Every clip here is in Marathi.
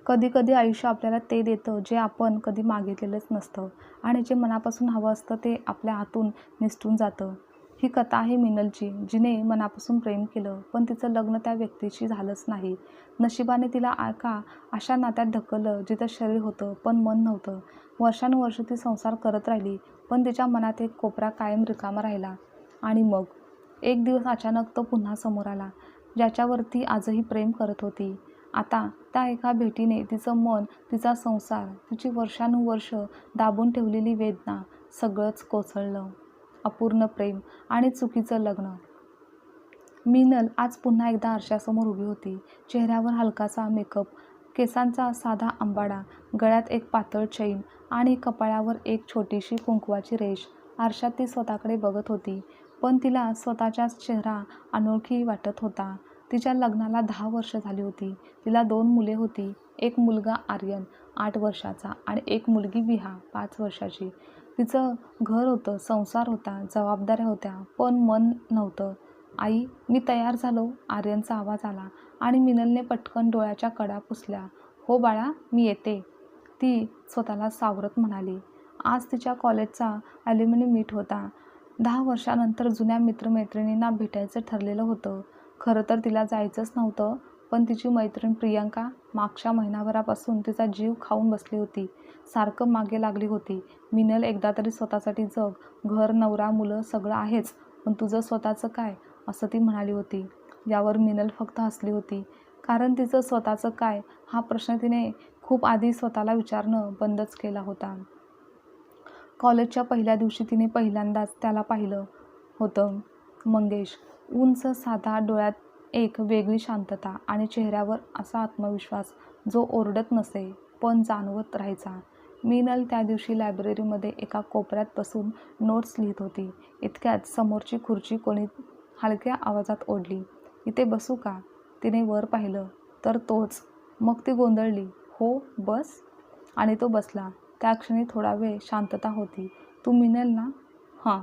कधी-कधी आयुष्य आपल्याला ते देतं जे आपण कधी मागितलेलंच नसतं आणि जे मनापासून हवं असतं ते आपल्या हातून निसटून जातं. ही कथा आहे मिनलची, जिने मनापासून प्रेम केलं, पण तिचं लग्न त्या व्यक्तीशी झालंच नाही. नशिबाने तिला एका अशा नात्यात ढकललं जिथं शरीर होतं पण मन नव्हतं. वर्षानुवर्षे ती संसार करत राहिली, पण तिच्या मनात एक कोपरा कायम रिकामा राहिला. आणि मग एक दिवस अचानक तो पुन्हा समोर आला, ज्याच्यावर ती आजही प्रेम करत होती. आता त्या एका भेटीने तिचं मन, तिचा संसार, तिची वर्षानुवर्ष दाबून ठेवलेली वेदना सगळंच कोसळलं. अपूर्ण प्रेम आणि चुकीचं लग्न. मिनल आज पुन्हा एकदा आरशासमोर उभी होती. चेहऱ्यावर हलकासा मेकअप, केसांचा साधा अंबाडा, गळ्यात एक पातळ चैन आणि कपाळावर एक छोटीशी कुंकवाची रेष. आरशात ती स्वतःकडे बघत होती, पण तिला स्वतःचाच चेहरा अनोळखी वाटत होता. तिच्या लग्नाला 10 वर्ष झाली होती. तिला 2 मुले होती. एक मुलगा आर्यन 8 वर्षाचा आणि एक मुलगी विहा 5 वर्षाची. तिचं घर होतं, संसार होता, जबाबदाऱ्या होत्या, पण मन नव्हतं. "आई, मी तयार झालो," आर्यनचा आवाज आला आणि मिनलने पटकन डोळ्याच्या कडा पुसल्या. "हो बाळा, मी येते," ती स्वतःला सावरत म्हणाली. आज तिच्या कॉलेजचा ॲल्युमिनी मीट होता. 10 वर्षांनंतर जुन्या मित्रमैत्रिणींना भेटायचं ठरलेलं होतं. खरं तर तिला जायचंच नव्हतं, पण तिची मैत्रीण प्रियांका मागच्या महिनाभरापासून तिचा जीव खाऊन बसली होती. सारखं मागे लागली होती, "मिनल, एकदा तरी स्वतःसाठी जग. घर, नवरा, मुलं सगळं आहेच, पण तुझं स्वतःचं काय?" असं ती म्हणाली होती. यावर मिनल फक्त हसली होती, कारण तिचं स्वतःचं काय हा प्रश्न तिने खूप आधी स्वतःला विचारणं बंदच केला होता. कॉलेजच्या पहिल्या दिवशी तिने पहिल्यांदाच त्याला पाहिलं होतं. मंगेश, उंच, साधा, डोळ्यात एक वेगळी शांतता आणि चेहऱ्यावर असा आत्मविश्वास जो ओरडत नसे, पण जाणवत राहायचा. मिनल त्या दिवशी लायब्ररीमध्ये एका कोपऱ्यात बसून नोट्स लिहित होती. इतक्यात समोरची खुर्ची कोणी हलक्या आवाजात ओढली. "इथे बसू का?" तिने वर पाहिलं तर तोच. मग ती गोंधळली. "हो, बस." आणि तो बसला. त्या क्षणी थोडा वेळ शांतता होती. "तू मिनल ना?" "हां."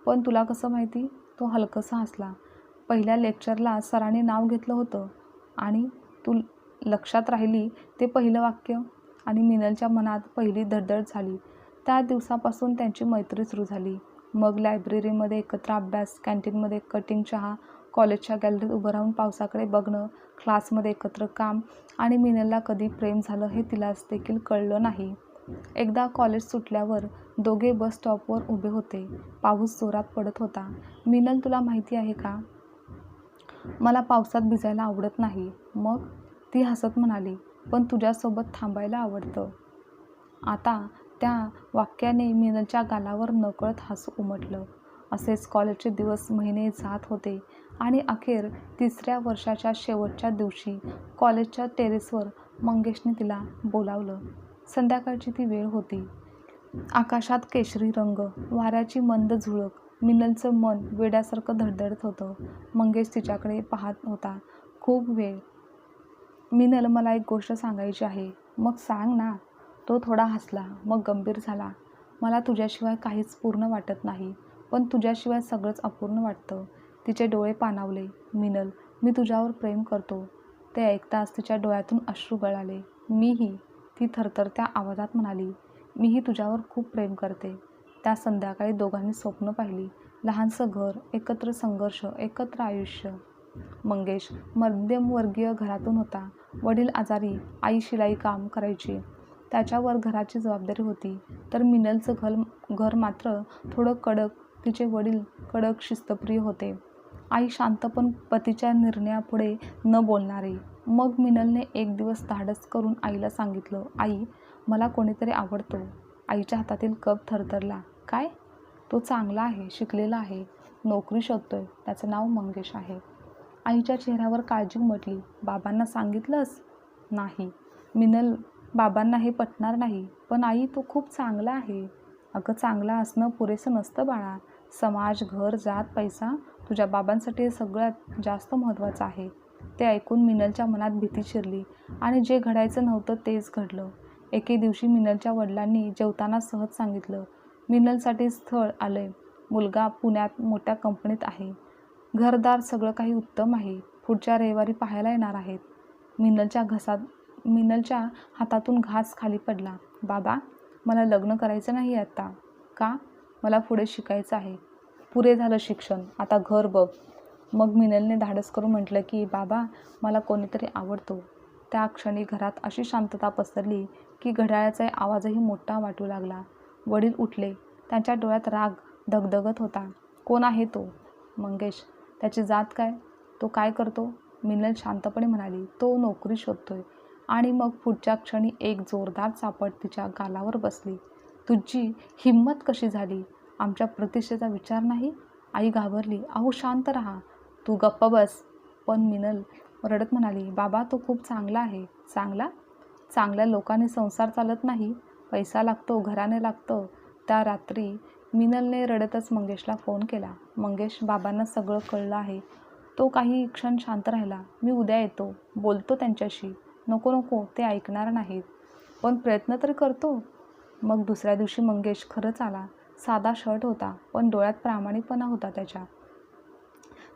"पण तुला कसं माहिती?" तो हलकसा हसला. "पहिल्या लेक्चरला सरांनी नाव घेतलं होतं." "आणि तू लक्षात राहिली ते पहिलं वाक्य?" आणि मिनलच्या मनात पहिली धडधड झाली. त्या दिवसापासून त्यांची मैत्री सुरू झाली. मग लायब्ररीमध्ये एकत्र अभ्यास, कॅन्टीनमध्ये कटिंग चहा, कॉलेजच्या गॅलरीत उभं राहून पावसाकडे बघणं, क्लासमध्ये एकत्र काम. आणि मिनलला कधी प्रेम झालं हे तिलाच देखील कळलं नाही. एकदा कॉलेज सुटल्यावर दोघे बस स्टॉपवर उभे होते. पाऊस जोरात पडत होता. "मिनल, तुला माहिती आहे का, मला पावसात भिजायला आवडत नाही." "मग?" ती हसत म्हणाली. "पण तुझ्यासोबत थांबायला आवडतं." आता त्या वाक्याने मिनलच्या गालावर नकळत हसू उमटलं. असेच कॉलेजचे दिवस, महिने जात होते आणि अखेर 3ऱ्या वर्षाच्या शेवटच्या दिवशी कॉलेजच्या टेरेसवर मंगेशने तिला बोलावलं. संध्याकाळची ती वेळ होती. आकाशात केशरी रंग, वाऱ्याची मंद झुळूक. मिनलचं मन वेड्यासारखं धडधडत होतं. मंगेश तिच्याकडे पाहत होता. "खूप वेळ." "मिनल, मला एक गोष्ट सांगायची आहे." "मग सांग ना." तो थोडा हसला, मग गंभीर झाला. "मला तुझ्याशिवाय काहीच पूर्ण वाटत नाही, पण तुझ्याशिवाय सगळंच अपूर्ण वाटतं." तिचे डोळे पाणावले. "मिनल, मी तुझ्यावर प्रेम करतो." ते ऐकताच तिच्या डोळ्यातून अश्रू गळाले. "मीही," ती थरथरत्या आवाजात म्हणाली. "मीही तुझ्यावर खूप प्रेम करते." त्या संध्याकाळी दोघांनी स्वप्न पाहिली. लहानसं घर, एकत्र संघर्ष, एकत्र आयुष्य. मंगेश मध्यमवर्गीय घरातून होता. वडील आजारी, आई शिलाई काम करायची. त्याच्यावर घराची जबाबदारी होती. तर मिनलचं घर मात्र थोडं कडक. तिचे वडील कडक, शिस्तप्रिय होते. आई शांत, पण पतीच्या निर्णयापुढे न बोलणारी. मग मिनलने एक दिवस धाडस करून आईला सांगितलं, "आई, मला कोणीतरी आवडतो." आईच्या हातातील कप थरथरला. "काय?" "तो चांगला आहे, शिकलेला आहे, नोकरी शोधतोय. त्याचं नाव मंगेश आहे." आईच्या चेहऱ्यावर काळजी उमटली. "बाबांना सांगितलंस?" "नाही." "मिनल, बाबांना हे पटणार नाही." "पण आई, तो खूप चांगला आहे." "अगं, चांगला असणं पुरेसं नसतं बाळा. समाज, घर, जात, पैसा, तुझ्या बाबांसाठी हे सगळ्यात जास्त महत्त्वाचं आहे." ते ऐकून मिनलच्या मनात भीती शिरली आणि जे घडायचं नव्हतं तेच घडलं. एके दिवशी मिनलच्या वडिलांनी जेवताना सहज सांगितलं, "मिनलसाठी स्थळ आलंय. मुलगा पुण्यात मोठ्या कंपनीत आहे. घरदार सगळं काही उत्तम आहे. पुढच्या रविवारी पाहायला येणार आहेत." मिनलच्या मिनलच्या हातातून घास खाली पडला. बाबा, मला लग्न करायचं नाही आता. का? मला पुढे शिकायचं आहे. पुरे झालं शिक्षण, आता घर बघ. मग मिनलने धाडस करून म्हटलं की बाबा, मला कोणीतरी आवडतो. त्या क्षणी घरात अशी शांतता पसरली की घड्याळाचा आवाजही मोठा वाटू लागला. वडील उठले. त्यांच्या डोळ्यात राग धगधगत होता. कोण आहे तो? मंगेश. त्याची जात काय? तो काय करतो? मिनल शांतपणे म्हणाली, तो नोकरी शोधतोय. आणि मग पुढच्या क्षणी एक जोरदार चापट तिच्या गालावर बसली. तुझी हिंमत कशी झाली? आमच्या प्रतिष्ठेचा विचार नाही? आई घाबरली. अहो शांत राहा. तू गप्प बस. पण मिनल रडत म्हणाली, बाबा तो खूप चांगला आहे. चांगला? चांगल्या लोकांनी संसार चालत नाही. पैसा लागतो, घराने लागतं. त्या रात्री मिनलने रडतच मंगेशला फोन केला. मंगेश, बाबांना सगळं कळलं आहे. तो काही क्षण शांत राहिला. मी उद्या येतो, बोलतो त्यांच्याशी. नको नको, ते ऐकणार नाहीत. पण प्रयत्न तरी करतो. मग दुसऱ्या दिवशी मंगेश खरंच आला. साधा शर्ट होता, पण डोळ्यात प्रामाणिकपणा होता त्याच्या.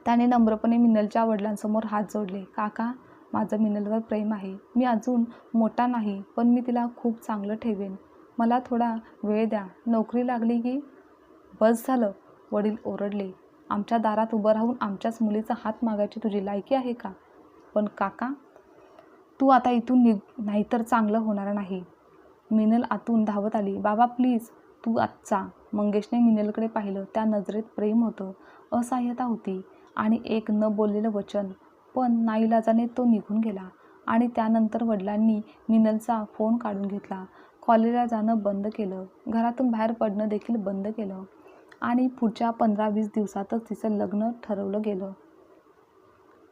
त्याने नम्रपणे मिनलच्या वडिलांसमोर हात जोडले. काका, माझं मिनलवर प्रेम आहे. मी अजून मोठा नाही, पण मी तिला खूप चांगलं ठेवेन. मला थोडा वेळ द्या. नोकरी लागली की. बस झालं, वडील ओरडले. आमच्या दारात उभं राहून आमच्याच मुलीचा हात मागायची तुझी लायकी आहे का? पण काका, तू आता इथून निघ, नाहीतर चांगलं होणार नाही. मिनल आतून धावत आली. बाबा प्लीज, तू आजचा. मंगेशने मिनलकडे पाहिलं. त्या नजरेत प्रेम होतं, असहाय्यता होती आणि एक न बोललेलं वचन. पण नाईलाजाने तो निघून गेला. आणि त्यानंतर वडिलांनी मिनलचा फोन काढून घेतला. कॉलेजला जाणं बंद केलं. घरातून बाहेर पडणं देखील बंद केलं. आणि पुढच्या 15-20 दिवसातच तिचं लग्न ठरवलं गेलं.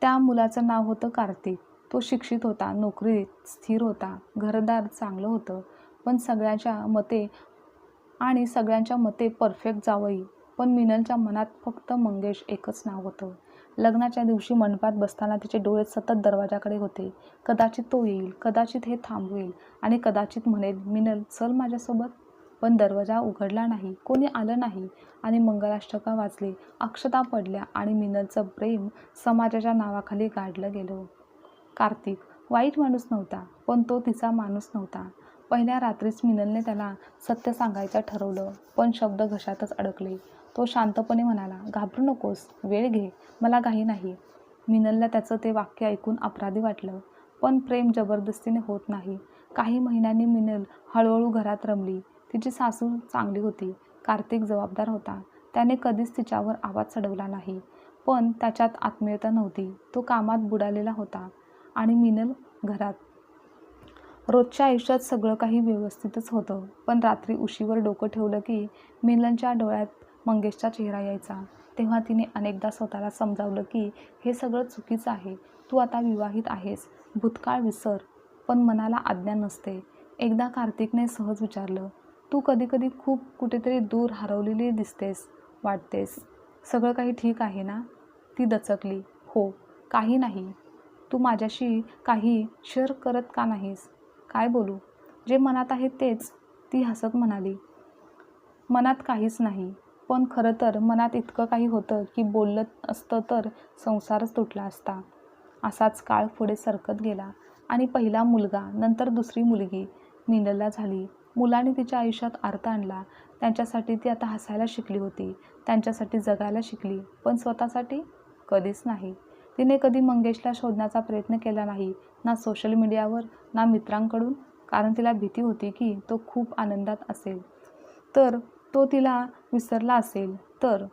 त्या मुलाचं नाव होतं कार्तिक. तो शिक्षित होता, नोकरीत स्थिर होता, घरदार चांगलं होतं. पण सगळ्यांच्या मते परफेक्ट जावई. पण मिनलच्या मनात फक्त मंगेश एकच नाव होतं. लग्नाच्या दिवशी मंडपात बसताना तिचे डोळे सतत दरवाजाकडे होते. कदाचित तो येईल, कदाचित हे थांबवेल आणि कदाचित म्हणेल, मिनल चल माझ्यासोबत. पण दरवाजा उघडला नाही, कोणी आलं नाही. आणि मंगलाष्टका वाजले, अक्षता पडल्या आणि मिनलचं प्रेम समाजाच्या नावाखाली गाडलं गेलं. कार्तिक वाईट माणूस नव्हता, पण तो तिचा माणूस नव्हता. पहिल्या रात्रीच मिनलने त्याला सत्य सांगायचं ठरवलं, पण शब्द घशातच अडकले. तो शांतपणे म्हणाला, घाबरू नकोस, वेळ घे, मला घाई नाही. मिनलला त्याचं ते वाक्य ऐकून अपराधी वाटलं. पण प्रेम जबरदस्तीने होत नाही. काही महिन्यांनी मिनल हळूहळू घरात रमली. तिची सासू चांगली होती. कार्तिक जबाबदार होता. त्याने कधीच तिच्यावर आवाज चढवला नाही. पण त्याच्यात आत्मीयता नव्हती. तो कामात बुडालेला होता आणि मिनल घरात. रोजच्या आयुष्यात सगळं काही व्यवस्थितच होतं. पण रात्री उशीवर डोकं ठेवलं की मिनलच्या डोळ्यात मंगेशचा चेहरा यायचा. तेव्हा तिने अनेकदा स्वतःला समजावलं की हे सगळं चुकीचं आहे. तू आता विवाहित आहेस, भूतकाळ विसर. पण मनाला आज्ञा नसते. एकदा कार्तिकने सहज विचारलं, तू कधीकधी खूप कुठेतरी दूर हरवलेली दिसतेस, वाटतेस. सगळं काही ठीक आहे ना? ती दचकली. हो, काही नाही. तू माझ्याशी काही शेअर करत का नाहीस? काय बोलू? जे मनात आहे तेच. ती हसत म्हणाली, मनात काहीच नाही. पण खरं तर मनात इतकं काही होतं की बोललं असतं तर संसारच तुटला असता. असाच काळ पुढे सरकत गेला आणि पहिला मुलगा, नंतर दुसरी मुलगी मिनलला झाली. मुलाने तिच्या आयुष्यात अर्थ आणला. त्यांच्यासाठी ती आता हसायला शिकली होती. त्यांच्यासाठी जगायला शिकली. पण स्वतःसाठी कधीच नाही. तिने कधी मंगेशला शोधण्याचा प्रयत्न केला नाही, ना सोशल मीडियावर, ना मित्रांकडून. कारण तिला भीती होती की तो खूप आनंदात असेल तर, तो तिला विसरला असेल तर,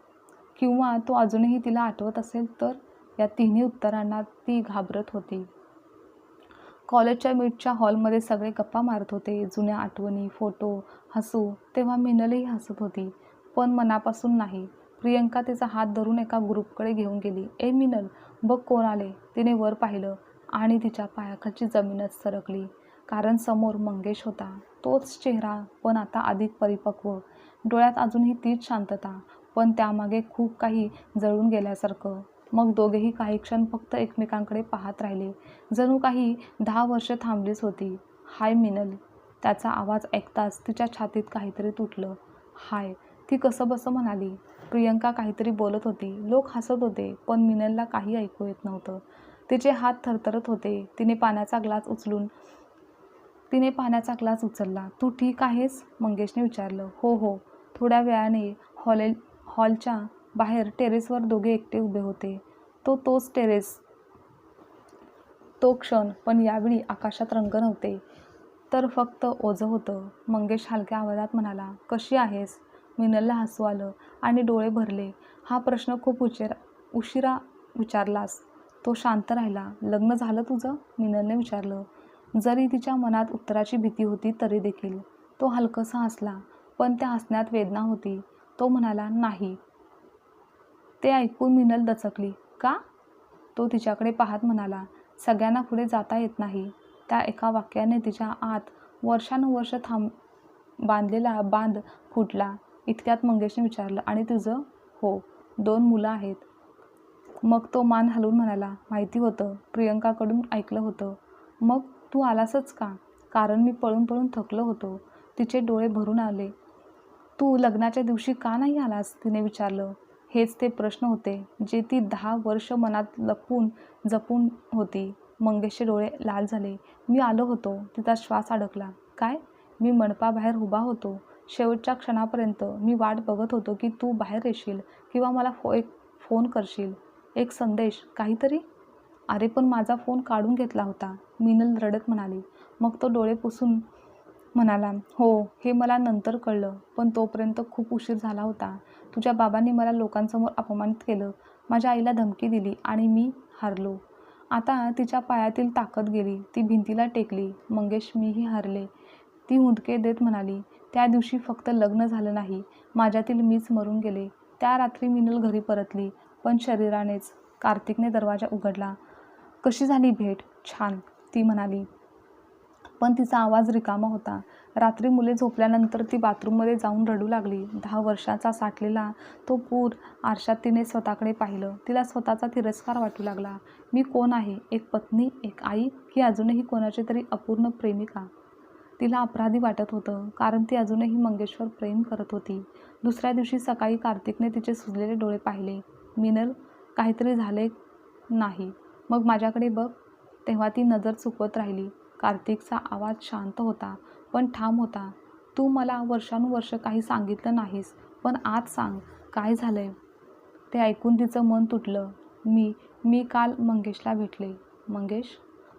किंवा तो अजूनही तिला आठवत असेल तर. या तिन्ही उत्तरांना ती घाबरत होती. कॉलेजच्या मीटच्या हॉलमध्ये सगळे गप्पा मारत होते. जुन्या आठवणी, फोटो, हसू. तेव्हा मिनलही हसत होती, पण मनापासून नाही. प्रियंका तिचा हात धरून एका ग्रुपकडे घेऊन गेली. ए मिनल, बघ कोण आले. तिने वर पाहिलं आणि तिच्या पायाखालची जमीनच सरकली. कारण समोर मंगेश होता. तोच चेहरा, पण आता अधिक परिपक्व. डोळ्यात अजूनही तीच शांतता, पण त्यामागे खूप काही जळून गेल्यासारखं. मग दोघेही काही क्षण फक्त एकमेकांकडे पाहत राहिले, जणू काही 10 वर्ष थांबलीच होती. हाय मिनल. त्याचा आवाज ऐकताच तिच्या छातीत काहीतरी तुटलं. हाय, ती कसंबसं म्हणाली. प्रियंका काहीतरी बोलत होती. लोक हसत होते, पण मिनलला काही ऐकू येत नव्हतं. तिचे हात थरथरत होते. तिने पाण्याचा ग्लास उचलून तिने पाण्याचा ग्लास उचलला. तू ठीक आहेस? मंगेशने विचारलं. हो हो. थोड्या वेळाने हॉलच्या बाहेर टेरेसवर दोघे एकटे उभे होते. तोच टेरेस, तो क्षण, पण यावेळी आकाशात रंग नव्हते, तर फक्त ओझं होतं. मंगेश हलक्या आवाजात म्हणाला, कशी आहेस? मिनलला हसू आलं आणि डोळे भरले. हा प्रश्न खूप उशिरा विचारलास. तो शांत राहिला. लग्न झालं तुझं? मिनलने विचारलं. जरी तिच्या मनात उत्तराची भीती होती तरी देखील. तो हलकसा हसला, पण त्या हसण्यात वेदना होती. तो म्हणाला, नाही. ते ऐकून मिनल दचकली. का? तो तिच्याकडे पाहत म्हणाला, सगळ्यांना पुढे जाता येत नाही. त्या एका वाक्याने तिच्या आत वर्षानुवर्ष बांधलेला बांध फुटला. इतक्यात मंगेशने विचारलं, आणि तुझं? हो, 2 मुलं आहेत. मग तो मान हलवून म्हणाला, माहिती होतं, प्रियंकाकडून ऐकलं होतं. मग तू आलासच का? कारण मी पळून पळून थकलो होतो. तिचे डोळे भरून आले. तू लग्नाच्या दिवशी का नाही आलास? तिने विचारलं. हेच ते प्रश्न होते जे ती 10 वर्ष मनात लपवून जपून होती. मंगेशचे डोळे लाल झाले. मी आलो होतो. तिचा श्वास अडकला. काय? मी मंडपाबाहेर उभा होतो. शेवटच्या क्षणापर्यंत मी वाट बघत होतो की तू बाहेर येशील किंवा मला एक फोन करशील, एक संदेश, काहीतरी. अरे पण माझा फोन काढून घेतला होता, मिनल रडत म्हणाली. मग तो डोळे पुसून म्हणाला, हो, हे मला नंतर कळलं, पण तोपर्यंत खूप उशीर झाला होता. तुझ्या बाबांनी मला लोकांसमोर अपमानित केलं, माझ्या आईला धमकी दिली आणि मी हारलो. आता तिच्या पायातील ताकद गेली. ती भिंतीला टेकली. मंगेश, मीही हारले, ती हुंदके देत म्हणाली. त्या दिवशी फक्त लग्न झालं नाही, माझ्यातील मीच मरून गेले. त्या रात्री मिनल घरी परतली, पण शरीरानेच. कार्तिकने दरवाजा उघडला. कशी झाली भेट? छान, ती म्हणाली, पण तिचा आवाज रिकामा होता. रात्री मुले झोपल्यानंतर ती बाथरूममध्ये जाऊन रडू लागली. 10 वर्षाचा साठलेला तो पूर आरशात तिने स्वतःकडे पाहिलं. तिला स्वतःचा तिरस्कार वाटू लागला. मी कोण आहे? एक पत्नी, एक आई, की अजूनही कोणाची तरी अपूर्ण प्रेमिका? तिला अपराधी वाटत होतं, कारण ती अजूनही मंगेशवर प्रेम करत होती. दुसऱ्या दिवशी सकाळी कार्तिकने तिचे सुजलेले डोळे पाहिले. मिनल, काहीतरी झाले नाही? मग माझ्याकडे बघ. तेव्हा ती नजर चुकवत राहिली. कार्तिकचा आवाज शांत होता, पण ठाम होता. तू मला वर्षानुवर्ष काही सांगितलं नाहीस, पण आज सांग, काय झालंय? ते ऐकून तिचं मन तुटलं. मी काल मंगेशला भेटले. मंगेश?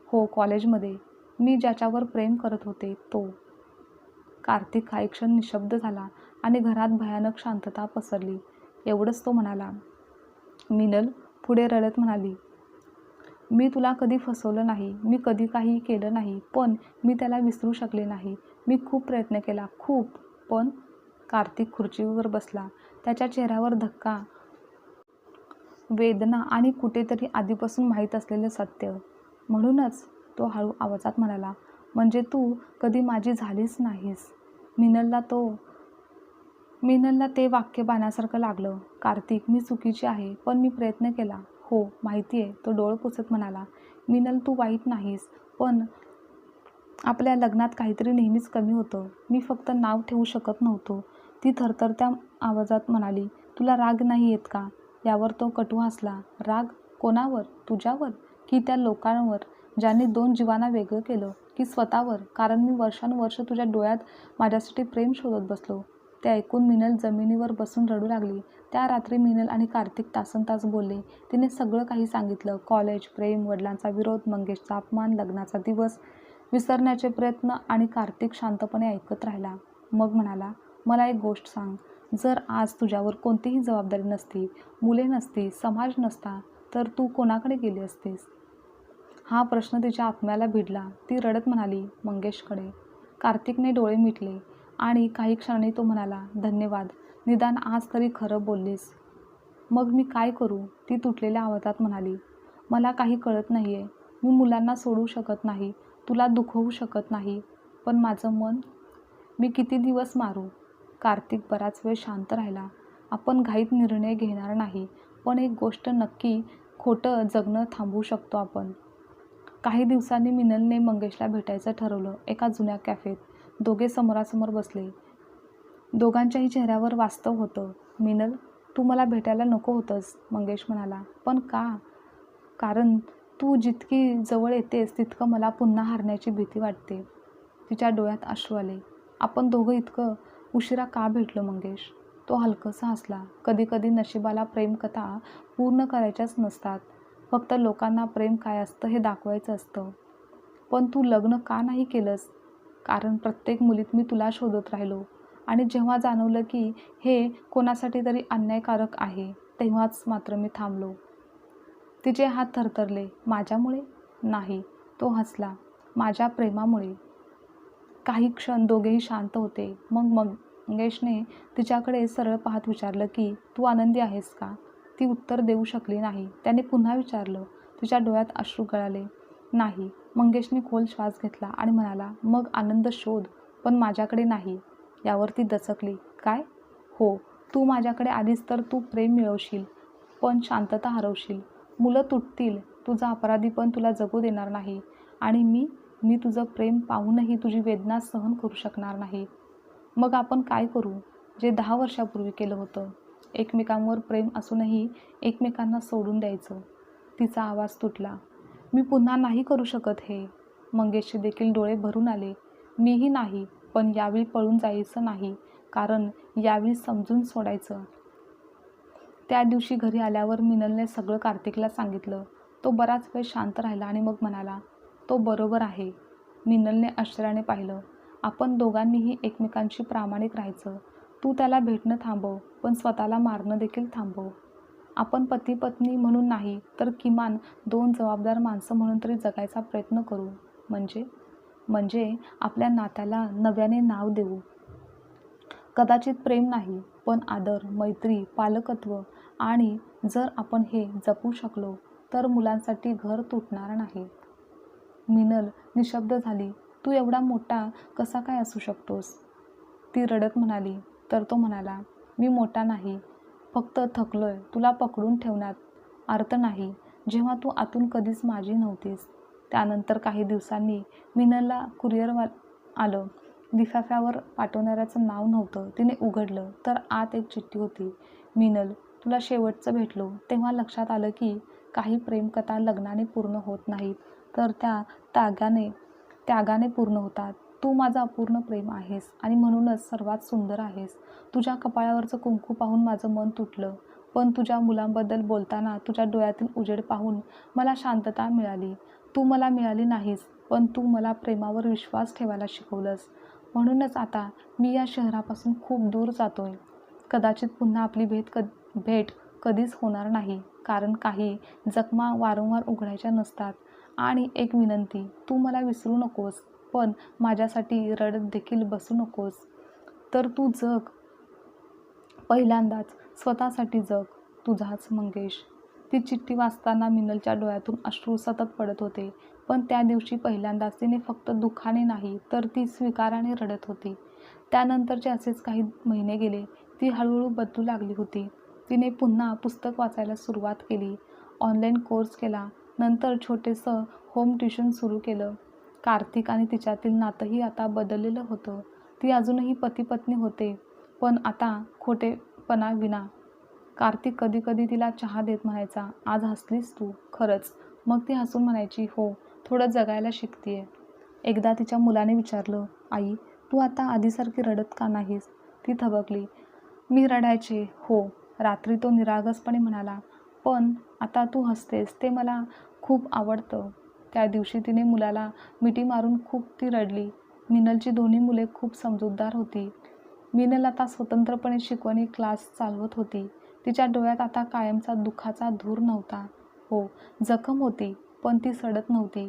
हो, कॉलेजमध्ये. मी ज्याच्यावर प्रेम करत होते तो. कार्तिक काही क्षण निशब्द झाला आणि घरात भयानक शांतता पसरली. एवढंच तो म्हणाला. मिनल पुढे रडत म्हणाली, मी तुला कधी फसवलं नाही, मी कधी काही केलं नाही, पण मी त्याला विसरू शकले नाही. मी खूप प्रयत्न केला, खूप. पण? कार्तिक खुर्चीवर बसला. त्याच्या चेहऱ्यावर धक्का, वेदना आणि कुठेतरी आधीपासून माहीत असलेलं सत्य. म्हणूनच, तो हळू आवाजात म्हणाला, म्हणजे तू कधी माझी झालीच नाहीस. मिनलला ते वाक्य बाणासारखं लागलं. कार्तिक, मी चुकीची आहे, पण मी प्रयत्न केला. हो, माहिती आहे, तो डोळे पुसत म्हणाला. मिनल, तू वाईट नाहीस, पण आपल्या लग्नात काहीतरी नेहमीच कमी होतं. मी फक्त नाव ठेवू शकत नव्हतो. ती थरथरत्या आवाजात म्हणाली, तुला राग नाही येत का? यावर तो कटू हसला. राग? कोणावर? तुझ्यावर? की त्या लोकांवर ज्यांनी 2 जीवांना वेगळं केलं? की स्वतःवर? कारण मी वर्षानुवर्ष तुझ्या डोळ्यात माझ्यासाठी प्रेम शोधत बसलो. ते ऐकून मिनल जमिनीवर बसून रडू लागली. त्या रात्री मिनल आणि कार्तिक तासनतास बोलले. तिने सगळं काही सांगितलं. कॉलेज, प्रेम, वडिलांचा विरोध, मंगेशचा अपमान, लग्नाचा दिवस, विसरण्याचे प्रयत्न. आणि कार्तिक शांतपणे ऐकत राहिला. मग म्हणाला, मला एक गोष्ट सांग. जर आज तुझ्यावर कोणतीही जबाबदारी नसती, मुले नसती, समाज नसता, तर तू कोणाकडे गेली असतीस? हा प्रश्न तिच्या आत्म्याला भिडला. ती रडत म्हणाली, मंगेशकडे. कार्तिकने डोळे मिटले आणि काही क्षणांनी तो म्हणाला, धन्यवाद, निदान आज तरी खरं बोललीस. मग मी काय करू? ती तुटलेल्या आवाजात म्हणाली, मला काही कळत नाहीये. मी मुलांना सोडू शकत नाही, तुला दुखवू शकत नाही, पण माझं मन, मी किती दिवस मारू? कार्तिक बराच वेळ शांत राहिला. आपण घाईत निर्णय घेणार नाही, पण एक गोष्ट नक्की, खोटं जगणं थांबवू शकतो आपण. काही दिवसांनी मिनलने मंगेशला भेटायचं ठरवलं. एका जुन्या कॅफेत दोघे समोरासमोर बसले. दोघांच्याही चेहऱ्यावर वास्तव होतं. मिनल, तू मला भेटायला नको होतंस, मंगेश म्हणाला. पण का? कारण तू जितकी जवळ येतेस तितकं मला पुन्हा हारण्याची भीती वाटते. तिच्या डोळ्यात अश्रू आले. आपण दोघं इतकं उशिरा का भेटलो मंगेश? तो हलकसा हसला. कधी कधी नशिबाला प्रेमकथा पूर्ण करायच्याच नसतात. फक्त लोकांना प्रेम काय असतं हे दाखवायचं असतं. पण तू लग्न का नाही केलंस? कारण प्रत्येक मुलीत मी तुला शोधत राहिलो. आणि जेव्हा जाणवलं की हे कोणासाठी तरी अन्यायकारक आहे, तेव्हाच मात्र मी थांबलो. तिचे हात थरथरले. माझ्यामुळे? नाही. तो हसला. माझ्या प्रेमामुळे. काही क्षण दोघेही शांत होते. मग मंगेशने तिच्याकडे सरळ पाहत विचारलं की तू आनंदी आहेस का? ती उत्तर देऊ शकली नाही. त्याने पुन्हा विचारलं. तिच्या डोळ्यात अश्रू गळाले. नाही. मंगेशने खोल श्वास घेतला आणि म्हणाला, मग आनंद शोध, पण माझ्याकडे नाही. यावर ती दचकली. काय? हो. तू माझ्याकडे आलीस तर तू प्रेम मिळवशील, पण शांतता हरवशील. मुलं तुटतील. तुझा अपराधीपण तुला जगू देणार नाही. आणि मी तुझं प्रेम पाहूनही तुझी वेदना सहन करू शकणार नाही. मग आपण काय करू? जे 10 वर्षापूर्वी केलं होतं. एकमेकांवर प्रेम असूनही एकमेकांना सोडून द्यायचं. तिचा आवाज तुटला. मी पुन्हा नाही करू शकत हे. मंगेशचे देखील डोळे भरून आले. मीही नाही. पण यावेळी पळून जायचं नाही. कारण यावेळी समजून सोडायचं. त्या दिवशी घरी आल्यावर मिनलने सगळं कार्तिकला सांगितलं. तो बराच वेळ शांत राहिला आणि मग म्हणाला, तो बरोबर आहे. मिनलने आश्चर्याने पाहिलं. आपण दोघांनीही एकमेकांशी प्रामाणिक राहायचं. तू त्याला भेटणं थांबव, पण स्वतःला मारणं देखील थांबव. आपण पती पत्नी म्हणून नाही, तर किमान 2 जबाबदार माणसं म्हणून तरी जगायचा प्रयत्न करू. म्हणजे आपल्या नात्याला नव्याने नाव देऊ. कदाचित प्रेम नाही, पण आदर, मैत्री, पालकत्व. आणि जर आपण हे जपू शकलो, तर मुलांसाठी घर तुटणार नाही. मिनल निशब्द झाली. तू एवढा मोठा कसा काय असू शकतोस? ती रडत म्हणाली. तर तो म्हणाला, मी मोठा नाही, फक्त थकलोय. तुला पकडून ठेवण्यात अर्थ नाही, जेव्हा तू आतून कधीच माझी नव्हतीस. त्यानंतर काही दिवसांनी मिनलला कुरिअर आलं. लिफाफ्यावर पाठवणाऱ्याचं नाव नव्हतं. तिने उघडलं तर आत एक चिठ्ठी होती. मिनल, तुला शेवटचं भेटलो तेव्हा लक्षात आलं की काही प्रेमकथा लग्नाने पूर्ण होत नाहीत, तर त्या त्यागाने पूर्ण होतात. तू माझं अपूर्ण प्रेम आहेस आणि म्हणूनच सर्वात सुंदर आहेस. तुझ्या कपाळावरचं कुंकू पाहून माझं मन तुटलं, पण तुझ्या मुलांबद्दल बोलताना तुझ्या डोळ्यातील उजेड पाहून मला शांतता मिळाली. तू मला मिळाली नाहीस, पण तू मला प्रेमावर विश्वास ठेवायला शिकवलंस. म्हणूनच आता मी या शहरापासून खूप दूर जातोय. कदाचित पुन्हा आपली भेट कधीच होणार नाही, कारण काही जखमा वारंवार उघडायच्या नसतात. आणि एक विनंती, तू मला विसरू नकोस, पण माझ्यासाठी रडत देखील बसू नकोस. तर तू जग. पहिल्यांदाच स्वतःसाठी जग. तुझाच मंगेश. ती चिठ्ठी वाचताना मिनलच्या डोळ्यातून अश्रू सतत पडत होते. पण त्या दिवशी पहिल्यांदाच तिने फक्त दुःखाने नाही, तर ती स्वीकाराने रडत होती. त्यानंतरचे असेच काही महिने गेले. ती हळूहळू बदलू लागली होती. तिने पुन्हा पुस्तक वाचायला सुरुवात केली. ऑनलाईन कोर्स केला. नंतर छोटेसं होम ट्युशन सुरू केलं. कार्तिक आणि तिच्यातील नातंही आता बदललेलं होतं. ती अजूनही पती-पत्नी होते, पण आता खोटेपणा विना. कार्तिक कधी कधी तिला चहा देत म्हणायचा, आज हसलीस तू, खरंच. मग ती हसून म्हणायची, हो, थोडं जगायला शिकतेय. एकदा तिच्या मुलाने विचारलं, आई, तू आता आधीसारखी रडत का नाहीस? ती थबकली. मी रडायचे, हो. रात्री तो निरागसपणे म्हणाला, पण आता तू हसतेस ते मला खूप आवडतं. त्या दिवशी तिने मुलाला मिठी मारून खूप ती रडली. मिनलची दोन्ही मुले खूप समजूतदार होती. मिनल आता स्वतंत्रपणे शिकवणी क्लास चालवत होती. तिच्या डोळ्यात आता कायमचा दुःखाचा धूर नव्हता. हो, जखम होती, पण ती सडत नव्हती.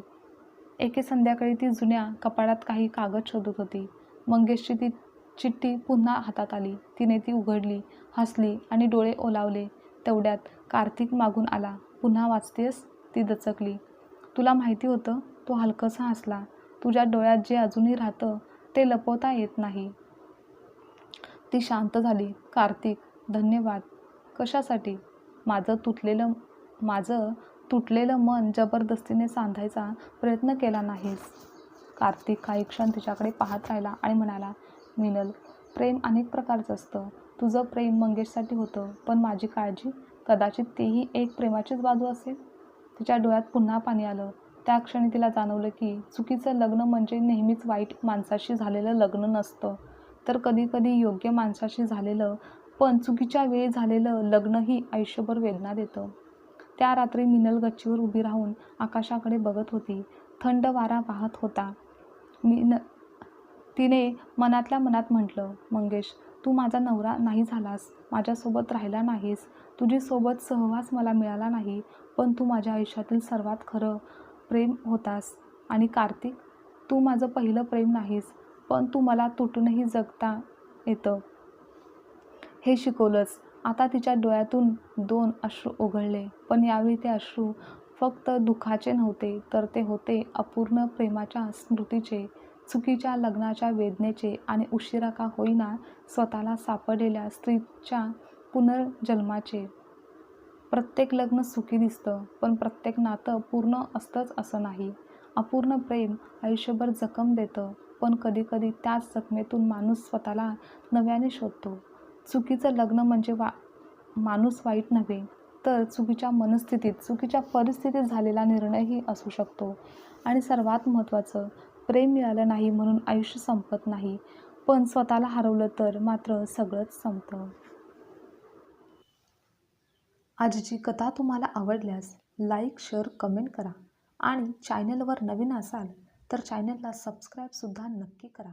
एके संध्याकाळी ती जुन्या कपाटात काही कागद शोधत होती. मंगेशची ती चिठ्ठी पुन्हा हातात आली. तिने ती उघडली, हसली आणि डोळे ओलावले. तेवढ्यात कार्तिक मागून आला. पुन्हा वाचतेस? ती दचकली. तुला माहिती होतं? तो हलकसा हसला. तुझ्या डोळ्यात जे अजूनही राहतं ते लपवता येत नाही. ती शांत झाली. कार्तिक, धन्यवाद. कशासाठी? माझं तुटलेलं मन जबरदस्तीने सांधायचा प्रयत्न केला नाहीस. कार्तिक काही क्षण तिच्याकडे पाहत राहिला आणि म्हणाला, मिनल, प्रेम अनेक प्रकारचं असतं. तुझं प्रेम मंगेशसाठी होतं, पण माझी काळजी, कदाचित तेही एक प्रेमाचीच बाजू असेल. तिच्या डोळ्यात पुन्हा पाणी आलं. त्या क्षणी तिला जाणवलं की चुकीचं लग्न म्हणजे नेहमीच वाईट माणसाशी झालेलं लग्न नसतं, तर कधीकधी योग्य माणसाशी झालेलं पण चुकीच्या वेळी झालेलं लग्नही आयुष्यभर वेदना देतं. त्या रात्री मिनल गच्चीवर उभी राहून आकाशाकडे बघत होती. थंड वारा वाहत होता. तिने मनातल्या मनात म्हटलं, मंगेश, तू माझा नवरा नाही झालास, माझ्यासोबत राहिला नाहीस, तुझी सोबत सहवास मला मिळाला नाही, पण तू माझ्या आयुष्यातील सर्वात खरं प्रेम होतास. आणि कार्तिक, तू माझं पहिलं प्रेम नाहीस, पण तू मला तुटूनही जगता येतं हे शिकवलंस. आता तिच्या डोळ्यातून 2 अश्रू ओघळले, पण यावेळी ते अश्रू फक्त दुःखाचे नव्हते, तर ते होते अपूर्ण प्रेमाच्या स्मृतीचे, चुकीच्या लग्नाच्या वेदनेचे आणि उशिरा का होईना स्वतःला सापडलेल्या स्त्रीच्या पुनर्जन्माचे. प्रत्येक लग्न सुखी दिसतं, पण प्रत्येक नातं पूर्ण असतंच असं नाही. अपूर्ण प्रेम आयुष्यभर जखम देतं, पण कधीकधी त्याच जखमेतून माणूस स्वतःला नव्याने शोधतो. चुकीचं लग्न म्हणजे माणूस वाईट नव्हे, तर चुकीच्या मनस्थितीत, चुकीच्या परिस्थितीत झालेला निर्णयही असू शकतो. आणि सर्वात महत्त्वाचं, प्रेम मिळालं नाही म्हणून आयुष्य संपत नाही, पण स्वतःला हरवलं तर मात्र सगळंच संपतं. आजची कथा तुम्हाला आवडल्यास लाईक, शेअर, कमेंट करा आणि चॅनलवर नवीन असाल तर चॅनलला सबस्क्राईबसुद्धा नक्की करा.